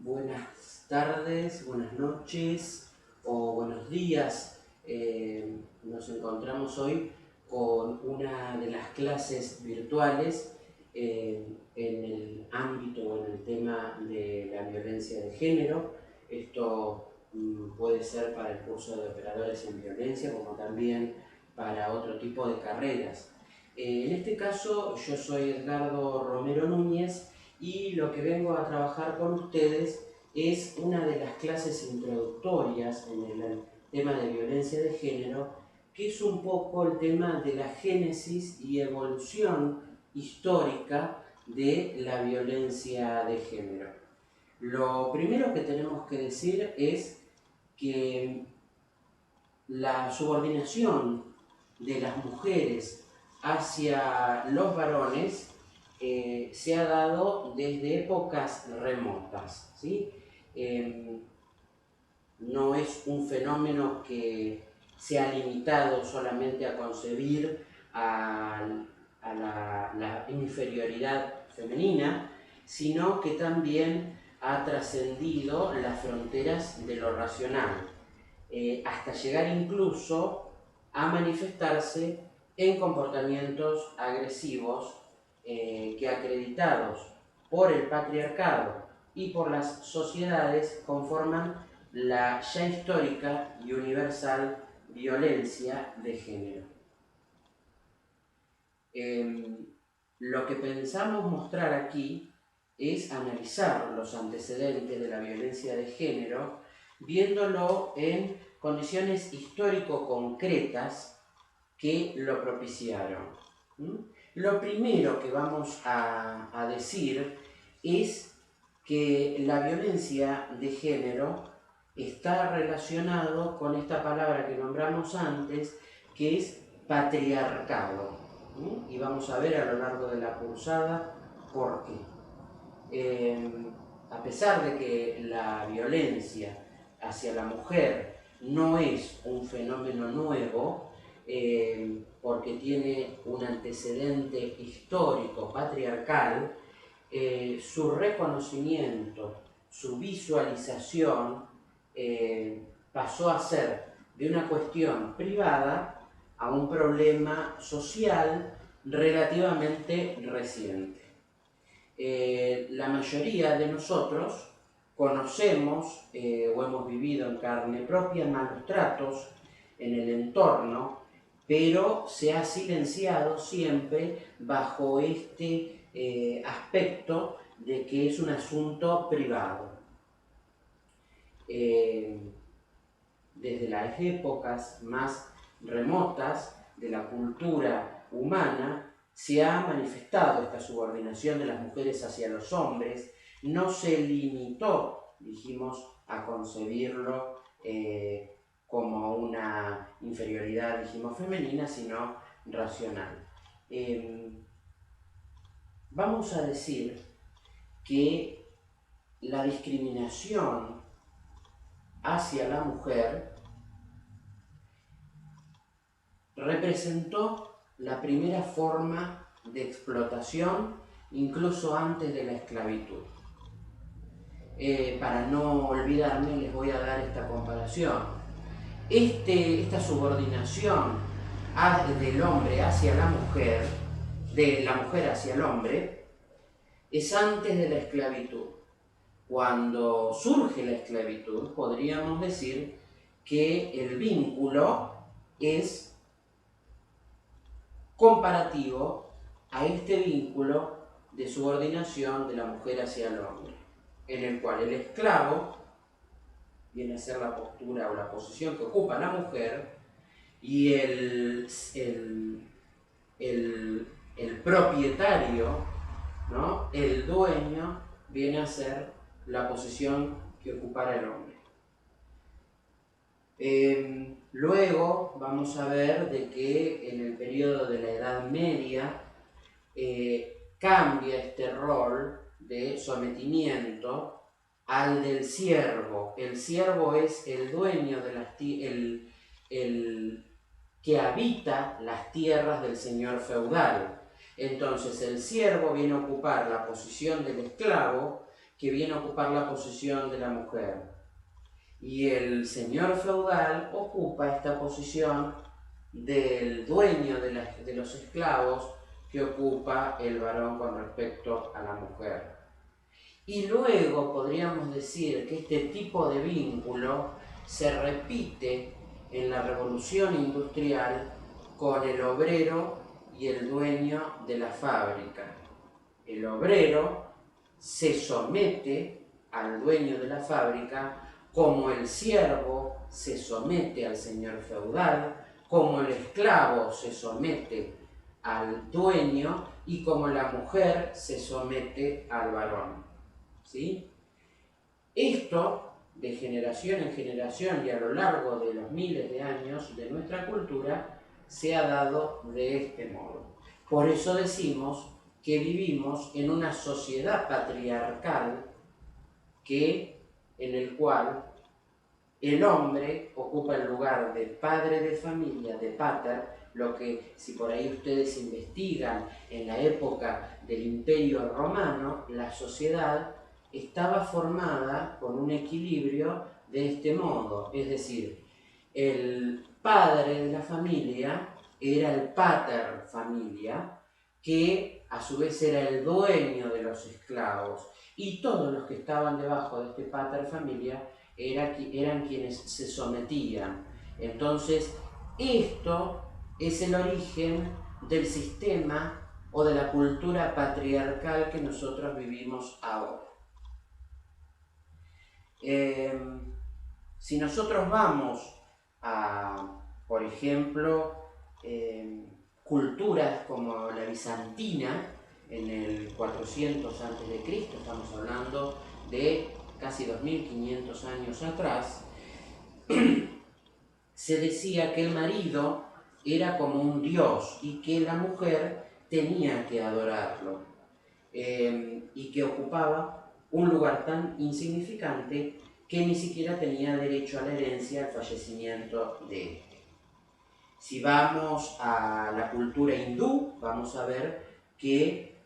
Buenas tardes, buenas noches o buenos días. Nos encontramos hoy con una de las clases virtuales en el ámbito o en el tema de la violencia de género. Esto puede ser para el curso de operadores en violencia como también para otro tipo de carreras. En este caso yo soy Edgardo Romero Núñez y lo que vengo a trabajar con ustedes es una de las clases introductorias en el tema de violencia de género, que es un poco el tema de la génesis y evolución histórica de la violencia de género. Lo primero que tenemos que decir es que la subordinación de las mujeres hacia los varones se ha dado desde épocas remotas, ¿sí? No es un fenómeno que se ha limitado solamente a concebir a la inferioridad femenina, sino que también ha trascendido las fronteras de lo racional, hasta llegar incluso a manifestarse en comportamientos agresivos que, acreditados por el patriarcado y por las sociedades, conforman la ya histórica y universal violencia de género. Lo que pensamos mostrar aquí es analizar los antecedentes de la violencia de género, viéndolo en condiciones histórico-concretas que lo propiciaron. Lo primero que vamos a decir es que la violencia de género está relacionado con esta palabra que nombramos antes, que es patriarcado. Y vamos a ver a lo largo de la cursada por qué. A pesar de que la violencia hacia la mujer no es un fenómeno nuevo, porque tiene un antecedente histórico patriarcal, su reconocimiento, su visualización pasó a ser de una cuestión privada a un problema social relativamente reciente. La mayoría de nosotros conocemos o hemos vivido en carne propia malos tratos en el entorno, pero se ha silenciado siempre bajo este aspecto de que es un asunto privado. Desde las épocas más remotas de la cultura humana se ha manifestado esta subordinación de las mujeres hacia los hombres. No se limitó, dijimos, a concebirlo como una inferioridad, dijimos, femenina, sino racional. Vamos a decir que la discriminación hacia la mujer representó la primera forma de explotación, incluso antes de la esclavitud. Para no olvidarme, les voy a dar esta comparación. Esta subordinación del hombre hacia la mujer, de la mujer hacia el hombre, es antes de la esclavitud. Cuando surge la esclavitud, podríamos decir que el vínculo es comparativo a este vínculo de subordinación de la mujer hacia el hombre, en el cual el esclavo viene a ser la postura o la posición que ocupa la mujer, y el propietario, ¿no?, el dueño, viene a ser la posición que ocupara el hombre. Luego vamos a ver de que en el periodo de la Edad Media cambia este rol de sometimiento al del siervo. El siervo es el dueño de las el que habita las tierras del señor feudal. Entonces el siervo viene a ocupar la posición del esclavo, que viene a ocupar la posición de la mujer. Y el señor feudal ocupa esta posición del dueño de los esclavos que ocupa el varón con respecto a la mujer. Y luego podríamos decir que este tipo de vínculo se repite en la revolución industrial con el obrero y el dueño de la fábrica. El obrero se somete al dueño de la fábrica como el siervo se somete al señor feudal, como el esclavo se somete al dueño y como la mujer se somete al varón. ¿Sí? Esto, de generación en generación y a lo largo de los miles de años de nuestra cultura, se ha dado de este modo. Por eso decimos que vivimos en una sociedad patriarcal en el cual el hombre ocupa el lugar de padre de familia, de pater, lo que, si por ahí ustedes investigan en la época del Imperio Romano, la sociedad estaba formada con un equilibrio de este modo, es decir, el padre de la familia era el pater familia, que a su vez era el dueño de los esclavos, y todos los que estaban debajo de este pater familia eran quienes se sometían. Entonces, esto es el origen del sistema o de la cultura patriarcal que nosotros vivimos ahora. Si nosotros vamos a, por ejemplo, culturas como la bizantina, en el 400 a.C., estamos hablando de casi 2500 años atrás, se decía que el marido era como un dios y que la mujer tenía que adorarlo, y que ocupaba un lugar tan insignificante que ni siquiera tenía derecho a la herencia al fallecimiento de éste. Si vamos a la cultura hindú, vamos a ver que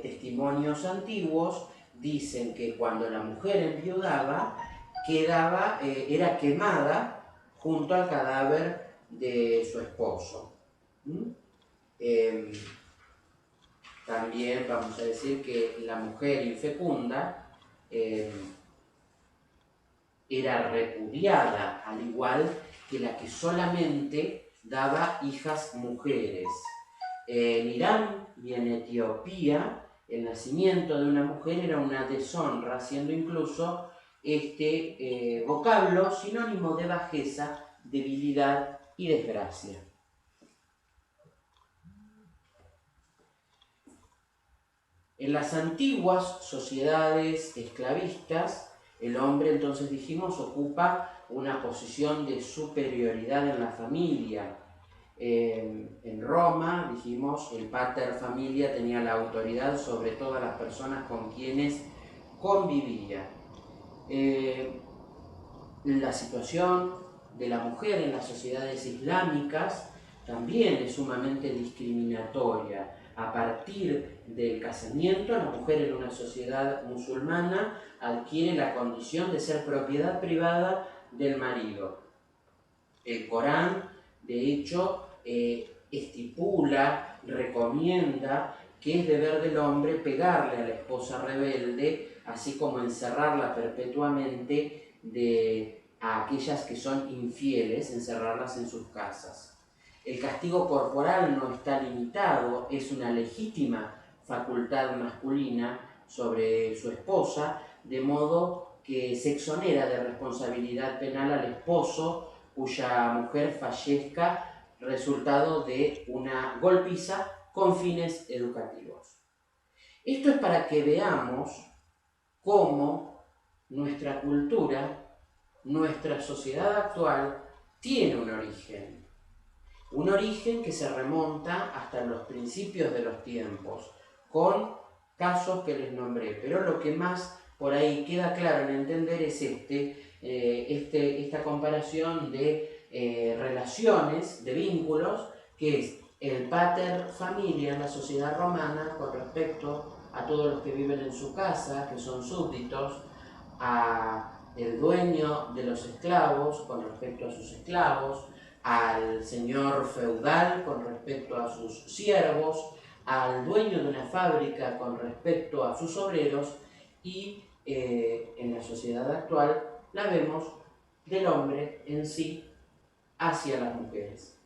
testimonios antiguos dicen que cuando la mujer enviudaba, era quemada junto al cadáver de su esposo. También vamos a decir que la mujer infecunda era repudiada, al igual que la que solamente daba hijas mujeres. En Irán y en Etiopía, el nacimiento de una mujer era una deshonra, siendo incluso este vocablo sinónimo de bajeza, debilidad y desgracia. En las antiguas sociedades esclavistas, el hombre, entonces dijimos, ocupa una posición de superioridad en la familia. En Roma, dijimos, el pater familia tenía la autoridad sobre todas las personas con quienes convivía. La situación de la mujer en las sociedades islámicas también es sumamente discriminatoria. A partir del casamiento, la mujer en una sociedad musulmana adquiere la condición de ser propiedad privada del marido. El Corán, de hecho, estipula, recomienda que es deber del hombre pegarle a la esposa rebelde, así como encerrarla perpetuamente a aquellas que son infieles, encerrarlas en sus casas. El castigo corporal no está limitado, es una legítima facultad masculina sobre su esposa, de modo que se exonera de responsabilidad penal al esposo cuya mujer fallezca resultado de una golpiza con fines educativos. Esto es para que veamos cómo nuestra cultura, nuestra sociedad actual tiene un origen que se remonta hasta los principios de los tiempos, con casos que les nombré, pero lo que más por ahí queda claro en entender es esta comparación de relaciones, de vínculos, que es el pater familia en la sociedad romana con respecto a todos los que viven en su casa, que son súbditos, a el dueño de los esclavos con respecto a sus esclavos, al señor feudal con respecto a sus siervos, al dueño de una fábrica con respecto a sus obreros, y en la sociedad actual la vemos del hombre en sí hacia las mujeres.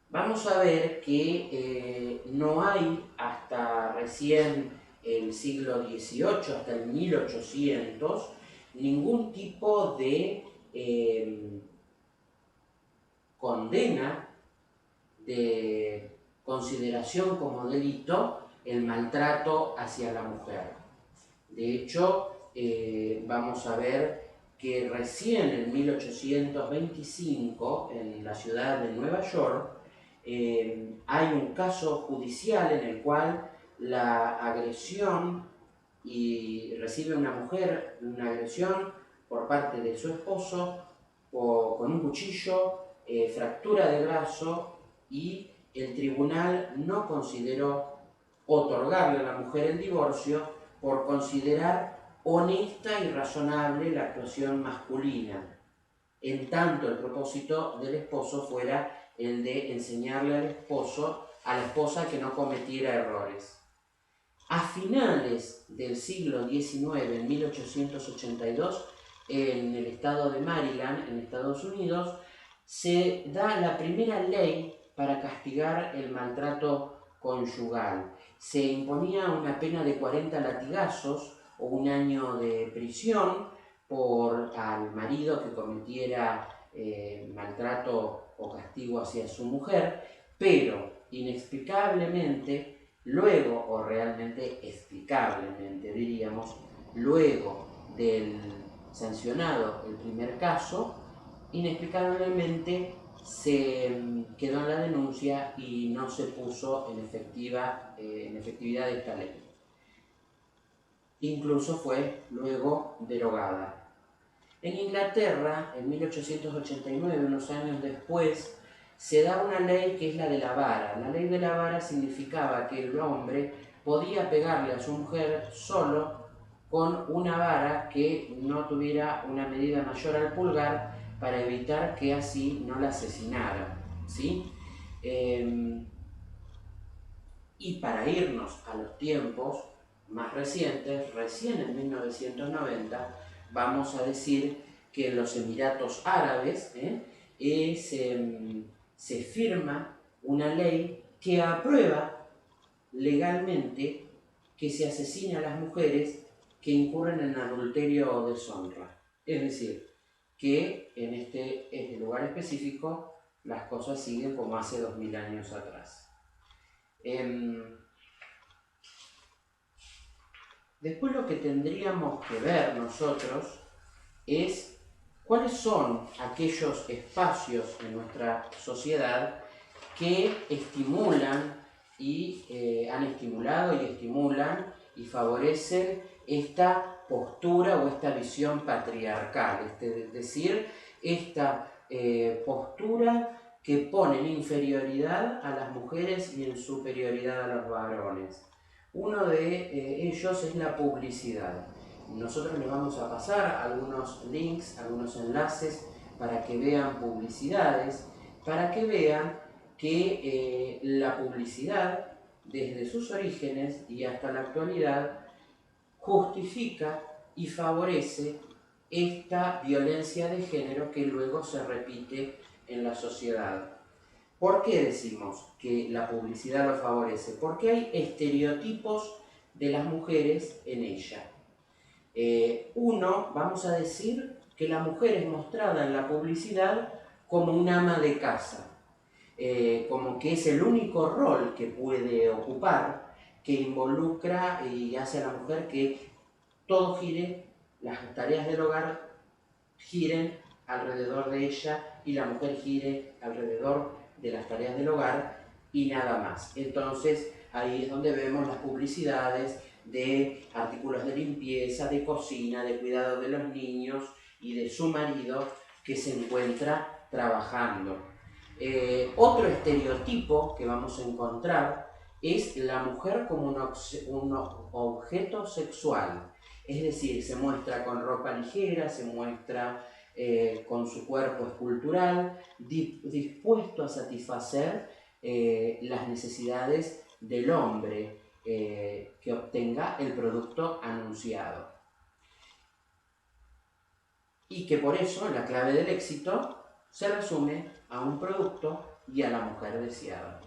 Vamos a ver que no hay hasta recién el siglo XVIII, hasta el 1800, ningún tipo de condena, de consideración como delito el maltrato hacia la mujer. De hecho, vamos a ver que recién en 1825, en la ciudad de Nueva York, hay un caso judicial en el cual la agresión, y recibe una mujer una agresión por parte de su esposo con un cuchillo, fractura de brazo, y el tribunal no consideró otorgarle a la mujer el divorcio por considerar honesta y razonable la actuación masculina, en tanto el propósito del esposo fuera el de enseñarle a la esposa que no cometiera errores. A finales del siglo XIX, en 1882, en el estado de Maryland, en Estados Unidos, se da la primera ley para castigar el maltrato conyugal. Se imponía una pena de 40 latigazos o 1 año de prisión por al marido que cometiera maltrato o castigo hacia su mujer, pero inexplicablemente, luego, o realmente explicablemente diríamos, luego del sancionado el primer caso, inexplicablemente se quedó en la denuncia y no se puso en efectividad esta ley. Incluso fue luego derogada. En Inglaterra, en 1889, unos años después, se da una ley que es la de la vara. La ley de la vara significaba que el hombre podía pegarle a su mujer solo con una vara que no tuviera una medida mayor al pulgar, para evitar que así no la asesinara, ¿sí? Y para irnos a los tiempos más recientes, recién en 1990, vamos a decir que en los Emiratos Árabes se firma una ley que aprueba legalmente que se asesine a las mujeres que incurren en adulterio o deshonra. Es decir, que en este lugar específico las cosas siguen como hace 2000 años atrás. Después lo que tendríamos que ver nosotros es cuáles son aquellos espacios en nuestra sociedad que estimulan y han estimulado y estimulan y favorecen esta postura o esta visión patriarcal, es decir, esta postura que pone en inferioridad a las mujeres y en superioridad a los varones. Uno de ellos es la publicidad. Nosotros les vamos a pasar algunos links, algunos enlaces para que vean publicidades, para que vean que la publicidad, desde sus orígenes y hasta la actualidad, justifica y favorece esta violencia de género que luego se repite en la sociedad. ¿Por qué decimos que la publicidad lo favorece? Porque hay estereotipos de las mujeres en ella. Uno, vamos a decir que la mujer es mostrada en la publicidad como un ama de casa, como que es el único rol que puede ocupar, que involucra y hace a la mujer que todo gire, las tareas del hogar giren alrededor de ella y la mujer gire alrededor de las tareas del hogar y nada más. Entonces ahí es donde vemos las publicidades de artículos de limpieza, de cocina, de cuidado de los niños y de su marido que se encuentra trabajando. Otro estereotipo que vamos a encontrar es la mujer como un objeto sexual. Es decir, se muestra con ropa ligera, se muestra con su cuerpo escultural, dispuesto a satisfacer las necesidades del hombre que obtenga el producto anunciado. Y que por eso la clave del éxito se resume a un producto y a la mujer deseada.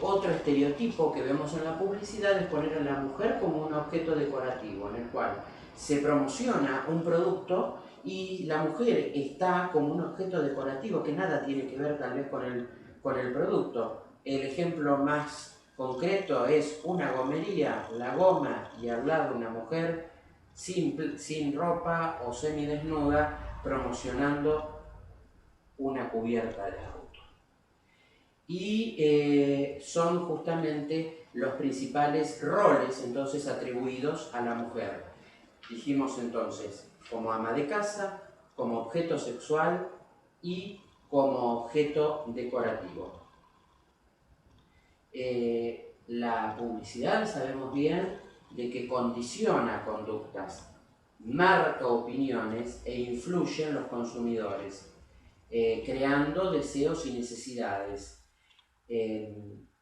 Otro estereotipo que vemos en la publicidad es poner a la mujer como un objeto decorativo, en el cual se promociona un producto y la mujer está como un objeto decorativo que nada tiene que ver tal vez con el producto. El ejemplo más concreto es una gomería, la goma y al lado una mujer sin ropa o semidesnuda promocionando una cubierta de auto. Y son justamente los principales roles entonces atribuidos a la mujer. Dijimos entonces como ama de casa, como objeto sexual y como objeto decorativo. La publicidad sabemos bien de que condiciona conductas, marca opiniones e influye en los consumidores, creando deseos y necesidades.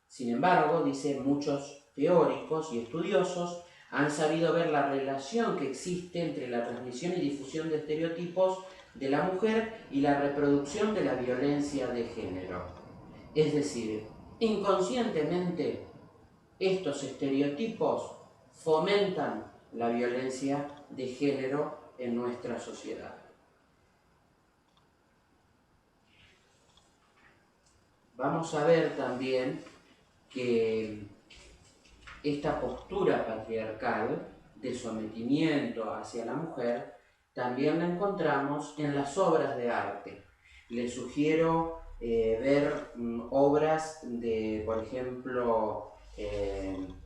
Sin embargo, dicen muchos teóricos y estudiosos, han sabido ver la relación que existe entre la transmisión y difusión de estereotipos de la mujer y la reproducción de la violencia de género. Es decir, inconscientemente estos estereotipos fomentan la violencia de género en nuestra sociedad. Vamos a ver también que esta postura patriarcal de sometimiento hacia la mujer también la encontramos en las obras de arte. Les sugiero ver obras de, por ejemplo, El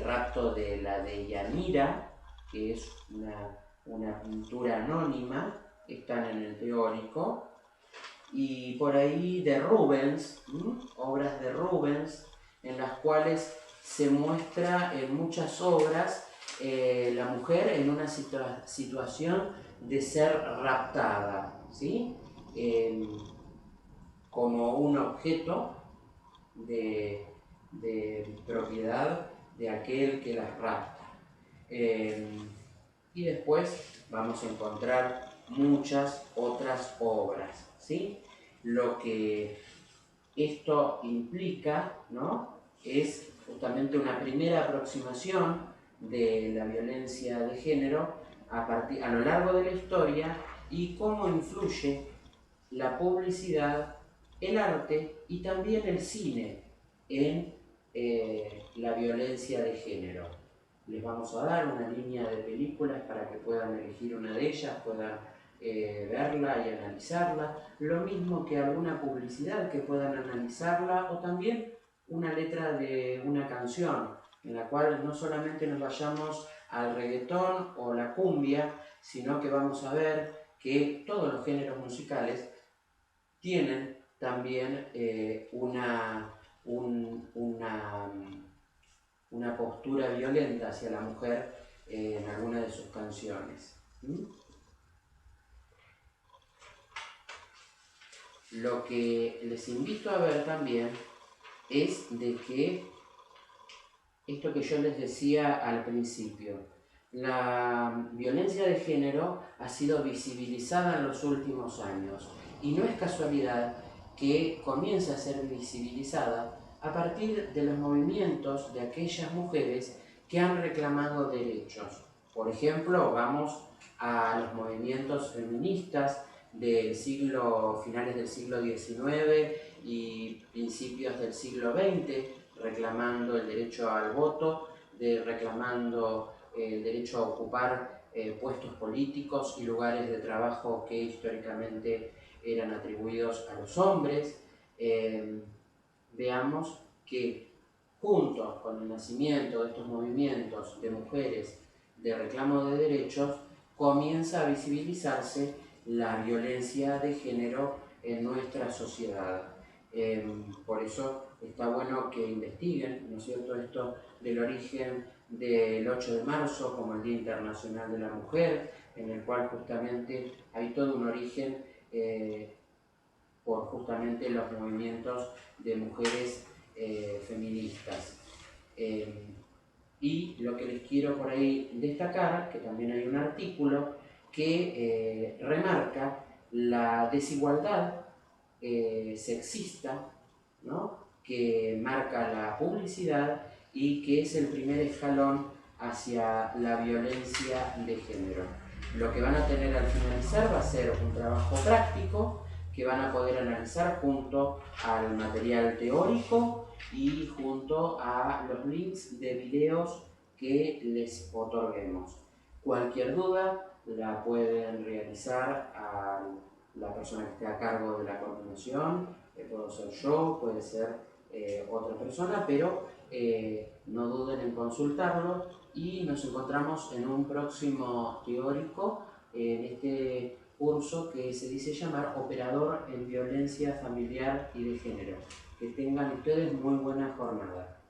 rapto de la Deyanira, que es una pintura anónima, están en el teórico, y por ahí de Rubens, obras de Rubens, en las cuales se muestra en muchas obras la mujer en una situación de ser raptada, ¿sí? Como un objeto de propiedad de aquel que las rapta. Y después vamos a encontrar muchas otras obras, ¿sí? Lo que esto implica, ¿no?, es justamente una primera aproximación de la violencia de género a lo largo de la historia y cómo influye la publicidad, el arte y también el cine en la violencia de género. Les vamos a dar una línea de películas para que puedan elegir una de ellas, puedan verla y analizarla, lo mismo que alguna publicidad que puedan analizarla, o también una letra de una canción en la cual no solamente nos vayamos al reggaetón o la cumbia, sino que vamos a ver que todos los géneros musicales tienen también una postura violenta hacia la mujer en alguna de sus canciones. Lo que les invito a ver también es de que esto que yo les decía al principio, la violencia de género ha sido visibilizada en los últimos años y no es casualidad que comience a ser visibilizada a partir de los movimientos de aquellas mujeres que han reclamado derechos. Por ejemplo, vamos a los movimientos feministas del finales del siglo XIX y principios del siglo XX, reclamando el derecho al voto, reclamando el derecho a ocupar puestos políticos y lugares de trabajo que históricamente eran atribuidos a los hombres. Veamos que junto con el nacimiento de estos movimientos de mujeres de reclamo de derechos, comienza a visibilizarse la violencia de género en nuestra sociedad. Por eso está bueno que investiguen, ¿no es cierto?, esto del origen del 8 de marzo como el Día Internacional de la Mujer, en el cual justamente hay todo un origen por justamente los movimientos de mujeres feministas. Y lo que les quiero por ahí destacar, que también hay un artículo que remarca la desigualdad sexista, ¿no?, que marca la publicidad y que es el primer escalón hacia la violencia de género. Lo que van a tener al finalizar va a ser un trabajo práctico que van a poder analizar junto al material teórico y junto a los links de videos que les otorguemos. Cualquier duda la pueden realizar a la persona que esté a cargo de la coordinación, puedo ser yo, puede ser otra persona, pero no duden en consultarlo y nos encontramos en un próximo teórico en este curso que se dice llamar Operador en Violencia Familiar y de Género. Que tengan ustedes muy buena jornada.